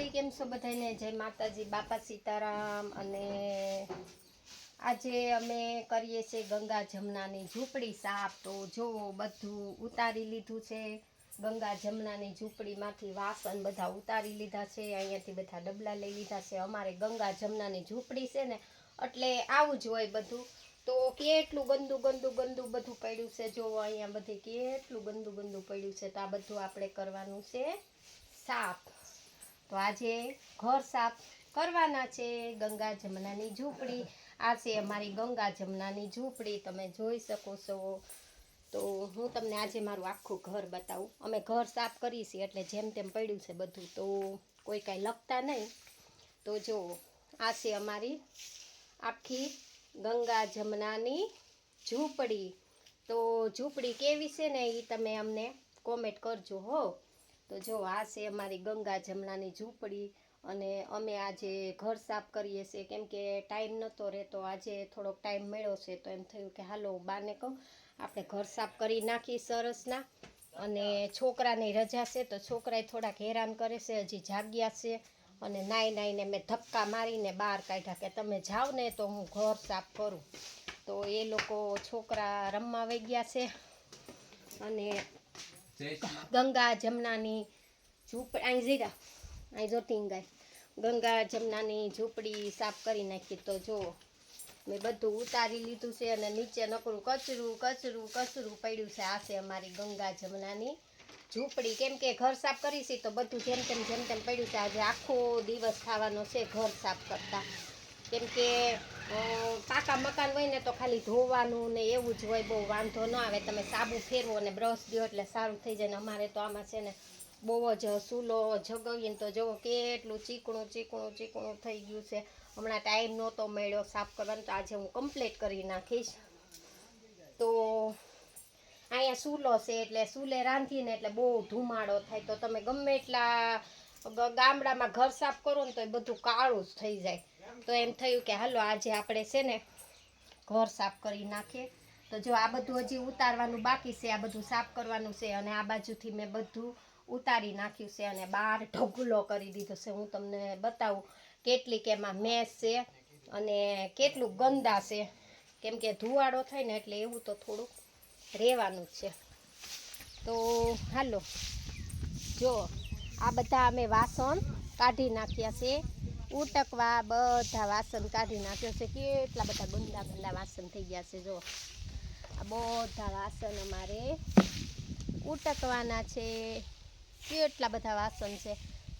મંડળી, કેમ છો બધાને? જય માતાજી, બાપા સીતારામ. અને આજે અમે કરીએ છીએ ગંગા જમનાની ઝૂંપડી સાફ. તો જો બધું ઉતારી લીધું છે. ગંગા જમનાની ઝૂંપડીમાંથી વાસણ બધા ઉતારી લીધા છે. અહીંયાથી બધા ડબલા લઈ લીધા છે. અમારે ગંગા જમનાની ઝૂંપડી છે ને, એટલે આવું જ હોય બધું. તો કેટલું ગંદુ ગંદુ ગંદુ બધું પડ્યું છે. જો અહીંયા બધે કેટલું ગંદુ ગંદુ પડ્યું છે. તો આ બધું આપણે કરવાનું છે સાફ. તો આજે ઘર સાફ કરવાના છે. ગંગા જમનાની ઝૂંપડી આ છે અમારી ગંગા જમનાની ઝૂંપડી, તમે જોઈ શકો છો. તો હું તમને આજે મારું આખું ઘર બતાવું. અમે ઘર સાફ કરીએ છીએ એટલે જેમ તેમ પડ્યું છે બધું, તો કોઈ કાંઈ લખતા નહીં. તો જો આ છે અમારી આખી ગંગા જમનાની ઝૂંપડી. તો ઝૂંપડી કેવી છે ને એ તમે અમને કોમેન્ટ કરજો હો. તો જો આ છે અમારી ગંગા જમનાની ઝૂંપડી. અને અમે આજે ઘર સાફ કરીએ છીએ કેમ કે ટાઈમ નહોતો રહેતો. આજે થોડોક ટાઈમ મળ્યો છે તો એમ થયું કે હાલો બાને કહું આપણે ઘર સાફ કરી નાખી સરસના. અને છોકરાની રજા છે તો છોકરાએ થોડાક હેરાન કરે છે, હજી જાગ્યા છે. અને નાઈને મેં ધક્કા મારીને બહાર કાઢ્યા કે તમે જાઓ ને તો હું ઘર સાફ કરું. તો એ લોકો છોકરા રમવા વહી ગયા છે. અને ગંગા જમનાની ઝૂંપડી અહીં જીરા અહીં જોતી ગાય ગંગા જમનાની ઝૂંપડી સાફ કરી નાખી. તો જો મેં બધું ઉતારી લીધું છે અને નીચે નકરું કચરું કચરું કચરું પડ્યું છે. આ છે અમારી ગંગા જમનાની ઝૂંપડી. કેમ કે ઘર સાફ કરીશી તો બધું જેમ તેમ પડ્યું છે. આજે આખો દિવસ થવાનો છે ઘર સાફ કરતા. કેમ કે પાકા મકાન હોય ને તો ખાલી ધોવાનું ને એવું જ હોય, બહુ વાંધો ન આવે. તમે સાબુ ફેરવો અને બ્રશ દો એટલે સારું થઈ જાય. ને અમારે તો આમાં છે ને બહુ જ સૂલો જગાવીએ ને તો જુઓ કેટલું ચીકણું ચીકણું ચીકણું થઈ ગયું છે. હમણાં ટાઈમ નહોતો મળ્યો સાફ કરવાનો, તો આજે હું કમ્પ્લીટ કરી નાખીશ. તો અહીંયા સૂલો છે એટલે સૂલે રાંધીને એટલે બહુ ધુમાડો થાય. તો તમે ગમે એટલા ગામડામાં ઘર સાફ કરો ને તો એ બધું કાળું જ થઈ જાય. તો એમ થયું કે હાલો આજે આપણે છે ને ઘર સાફ કરી નાખીએ. તો જો આ બધું હજી ઉતારવાનું બાકી છે, આ બધું સાફ કરવાનું છે. અને આ બાજુથી મેં બધું ઉતારી નાખ્યું છે અને બહાર ઢગલો કરી દીધો છે. હું તમને બતાવું કેટલીક એમાં મેસ છે અને કેટલું ગંદા છે. કેમ કે ધુવાડો થાય ને એટલે એવું તો થોડુંક રહેવાનું જ છે. તો હાલો જો આ બધા અમે વાસણ કાઢી નાખ્યા છે. ઉટકવા બધા વાસણ કાઢી નાખ્યા છે. કેટલા બધા ગંદા ગંદા વાસણ થઈ ગયા છે. જો આ બધા વાસણ અમારે ઉટકવાના છે. કેટલા બધા વાસણ છે.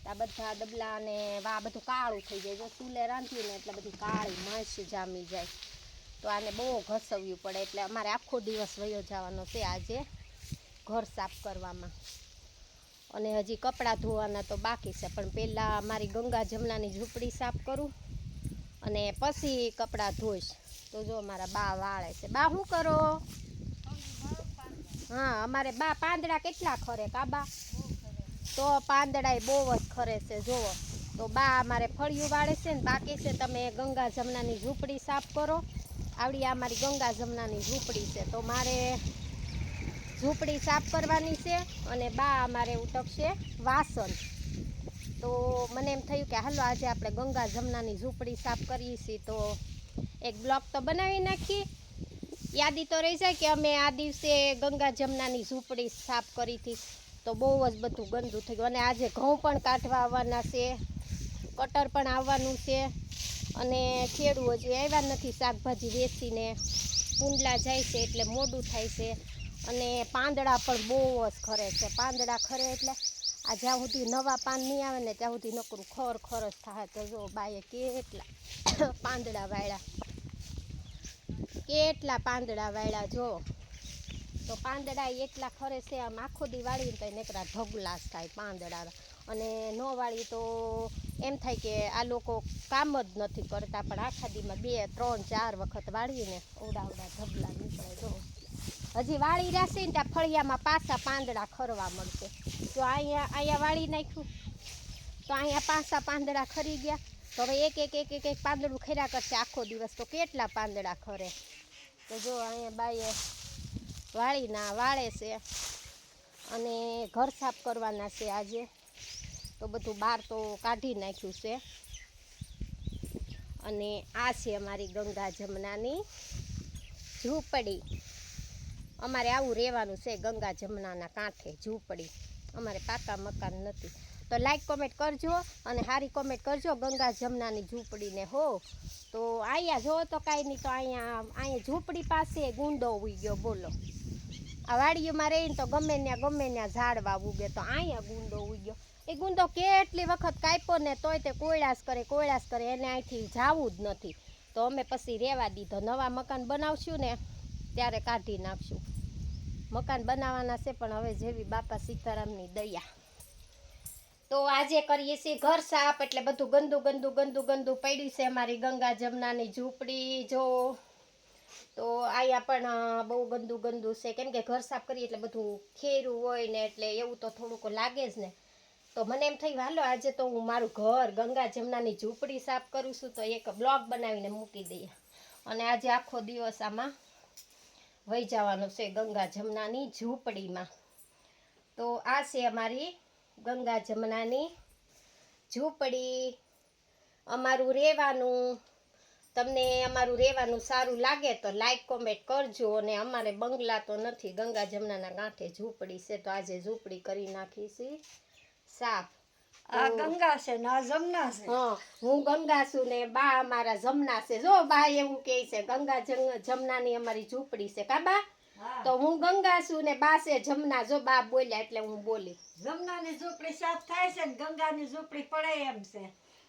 આ બધા ડબલા ને વા બધું કાળું થઈ જાય. જો ચૂલે રાંધ્યું ને એટલે બધી કાળી માસ જામી જાય. તો આને બહુ ઘસવવું પડે. એટલે અમારે આખો દિવસ વયો જવાનો છે આજે ઘર સાફ કરવામાં. અને હજી કપડાં ધોવાના તો બાકી છે. પણ પહેલાં મારી ગંગા જમનાની ઝૂંપડી સાફ કરું અને પછી કપડાં ધોઈશ. તો જો મારા બા વાળે છે. બા શું કરો? હા અમારે બા પાંદડા કેટલા ખરે કાબા? તો પાંદડાય બહુ જ ખરે છે જુઓ. તો બા અમારે ફળિયું વાળે છે ને બાકી છે. તમે ગંગા જમનાની ઝૂંપડી સાફ કરો. આવડી આ મારી ગંગા જમનાની ઝૂંપડી છે. તો મારે ઝૂંપડી સાફ કરવાની છે અને બા અમારે ઉટકશે વાસણ. તો મને એમ થયું કે હાલો આજે આપણે ગંગા જમનાની ઝૂંપડી સાફ કરીએ છીએ તો એક બ્લોગ તો બનાવી નાખીએ. યાદી તો રહી જાય કે અમે આ દિવસે ગંગા જમનાની ઝૂંપડી સાફ કરી હતી. તો બહુ જ બધું ગંદુ થઈ ગયું. અને આજે ઘઉં પણ કાઢવા આવવાના છે, કટર પણ આવવાનું છે. અને ખેડૂ હજી આવ્યા નથી શાકભાજી વેચીને. કુંડલા જાય છે એટલે મોડું થાય છે. અને પાંદડા પણ બહુ જ ખરે છે. પાંદડા ખરે એટલે આ જ્યાં સુધી નવા પાન નહીં આવે ને ત્યાં સુધી નકરું ખર ખર જ થાય. તો જો બાએ કેટલા પાંદડા વાળ્યા, કેટલા પાંદડા વાળ્યા જો. તો પાંદડા એટલા ખરે છે. આમ આખો દી વાળીને તો નકરા ઢગલા થાય પાંદડા. અને ન વાળી તો એમ થાય કે આ લોકો કામ જ નથી કરતા. પણ આખા દીમાં 2, 3, 4 વખત વાળીને ઓવડા ઢગલા નીકળે જો. હજી વાળી રહેશે ને ત્યાં ફળિયામાં પાછા પાંદડા ખરવા મળશે. તો અહીંયા વાળી નાખ્યું તો અહીંયા પાછા પાંદડા ખરી ગયા. તો હવે એક પાંદડું ખર્યા કરશે આખો દિવસ. તો કેટલા પાંદડા ખરે. તો જો અહીંયા બાઈએ વાળે છે અને ઘર સાફ કરવાના છે આજે. તો બધું બહાર તો કાઢી નાખ્યું છે. અને આ છે અમારી ગંગા જમનાની ઝૂંપડી. અમારે આવું રહેવાનું છે ગંગા જમનાના કાંઠે ઝૂંપડી. અમારે પાકા મકાન નથી. તો લાઈક કોમેન્ટ કરજો અને સારી કોમેન્ટ કરજો ગંગા જમનાની ઝૂંપડીને હો. તો અહીંયા જો તો કાંઈ નહીં, તો અહીંયા ઝૂંપડી પાસે ગુંડો ઉઈ ગયો. બોલો, આ વાડીઓમાં રહીને તો ગમે ત્યાં ઝાડવા ઉગે, તો અહીંયા ગુંડો ઉઈ ગયો. એ ગુંડો કેટલી વખત કાપ્યો ને તોય તે કોયડાસ કરે, એને અહીંથી જાવું જ નથી. તો અમે પછી રહેવા દીધો. નવા મકાન બનાવશું ને ત્યારે કાઢી નાખશું. મકાન બનાવવાના છે પણ હવે જેવી બાપા સીતારામની દયા. તો આજે કરીએ છીએ ઘર સાફ, એટલે બધું ગંદુ પડ્યું છે અમારી ગંગા જમનાની ઝૂંપડી. જો તો અહીંયા પણ બહુ ગંદુ છે, કેમ કે ઘર સાફ કરીએ એટલે બધું ખેરું હોય ને, એટલે એવું તો થોડુંક લાગે જ ને. તો મને એમ થયું હાલો આજે તો હું મારું ઘર ગંગા જમનાની ઝૂંપડી સાફ કરું છું, તો એક બ્લોગ બનાવીને મૂકી દઈએ. અને આજે આખો દિવસ આમાં વહી જવાનો છે ગંગા જમનાની ઝૂંપડીમાં. તો આ છે અમારી ગંગા જમનાની ઝૂંપડી, અમારું રહેવાનું. તમને અમારું રહેવાનું સારું લાગે તો લાઈક કોમેન્ટ કરજો. અને અમારે બંગલા તો નથી, ગંગા જમનાના કાંઠે ઝૂંપડી છે, તો આજે ઝૂંપડી કરી નાખી છે સાફ. આ ગંગા છે ને આ જમના છે. હા, હું ગંગા છું ને બા અમારા જમના છે. જો બા એવું કહે છે ગંગા જમનાની અમારી ઝૂંપડી છે કા બા? તો હું ગંગા છું ને બા છે જમના. જો બા બોલ્યા એટલે હું બોલી. જમનાની ઝૂંપડી સાફ થાય છે ને ગંગાની ઝૂંપડી પડે એમ છે.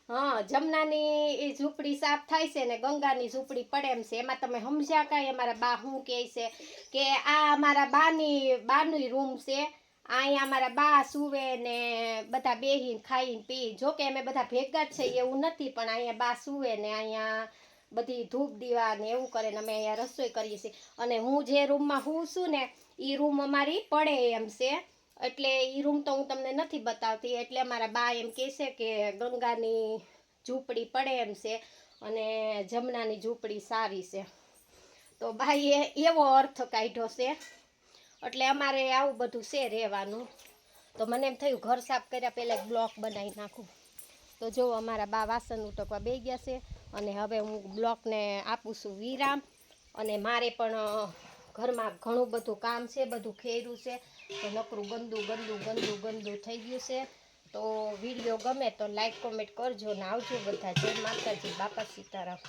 હા, જમનાની એ ઝૂંપડી સાફ થાય છે ને ગંગાની ઝૂંપડી પડે એમ છે. એમાં તમે સમજ્યા કાંઈ? અમારા બા શું કહે છે કે આ અમારા બાની રૂમ છે, અહીંયા અમારા બા સુવે ને બધા બેહીને ખાઈને પી. જોકે અમે બધા ભેગા જ છે એવું નથી, પણ અહીંયા બા સુવે ને અહીંયા બધી ધૂપ દીવા ને એવું કરે ને અમે અહીંયા રસોઈ કરીએ છીએ. અને હું જે રૂમમાં હું છું ને એ રૂમ અમારી પડે એમ છે, એટલે એ રૂમ તો હું તમને નથી બતાવતી. એટલે અમારા બા એમ કહે છે કે ગંગાની ઝૂંપડી પડે એમ છે અને જમનાની ઝૂંપડી સારી છે. તો બાઈએ એવો અર્થ કાઢ્યો છે, એટલે અમારે આવું બધું છે રહેવાનું. તો મને એમ થયું ઘર સાફ કર્યા પહેલાં એક બ્લોક બનાવી નાખું. તો જો અમારા બા વાસણ ઉટકવા બેસી ગયા છે, અને હવે હું બ્લોકને આપું છું વિરામ. અને મારે પણ ઘરમાં ઘણું બધું કામ છે, બધું ખેર્યું છે, તો નકરું ગંદુ થઈ ગયું છે. તો વિડીયો ગમે તો લાઈક કોમેન્ટ કરજો ને આવજો બધા. જય માતાજી, બાપા સીતારામ.